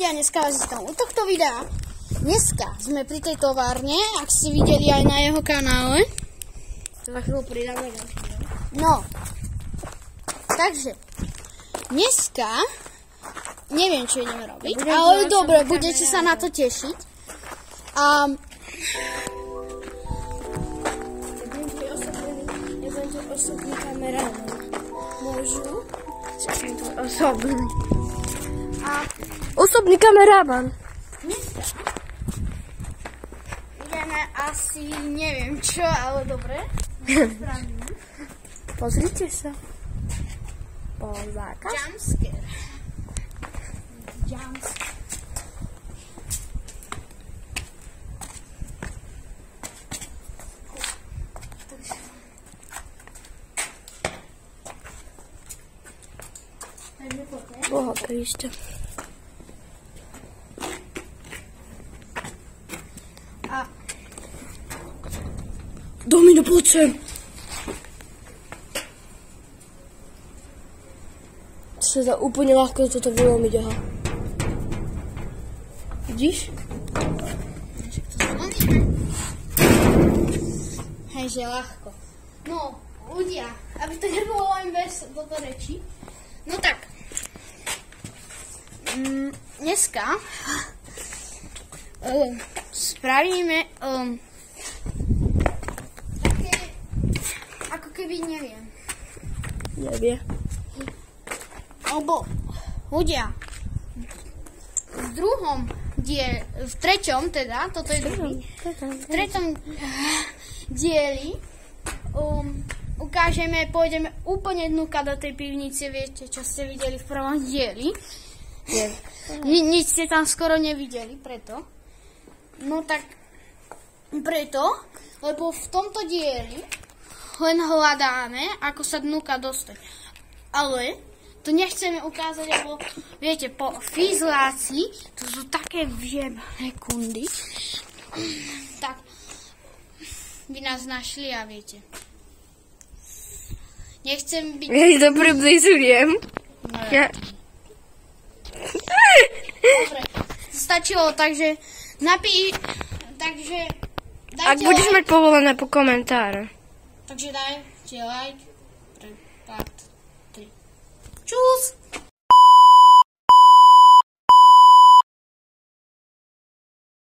ľudia, dneska vás vítam u tohto videa. Dneska sme pri tej továrne, ak ste videli aj na jeho kanále. To za chvíľu pridáme. No, takže dneska neviem, čo ideme robiť, ale dobre, budete sa na to tešiť. Ja budem osobný kamerán. Môžu? Osobný. Osobný kameraman. Dneska ideme asi, neviem čo, ale dobre. Pozrite sa. Bol zákaz. Jumpscare. Jumpscare. Boha Krista. A Domino, poď sem. Sa dá úplne ľahko toto vylomiť, aha. Vidíš? hej, že ľahko. No, ľudia, aby to nebolo len bez toto reči. No tak, dneska spravíme také, ako keby neviem. Nevie. Alebo ľudia, v treťom teda, toto je druhý, v treťom dieli ukážeme, pôjdeme úplne dnuka do tej pivnice, viete, čo ste videli v prvom dieli. Nič ste tam skoro nevideli, preto. No tak, preto, lebo v tomto dieli len hľadáme, ako sa dnuka dostať. Ale to nechceme ukázať, lebo viete, po fizlácii, to sú také vjebné kundy, tak by nás našli a viete. Nechcem byť... Ja to približujem. No, ja. Dobre, stačilo, takže takže dajte Ak budeš like. mať povolené po komentáre. Takže dajte like pre part 3. Čus!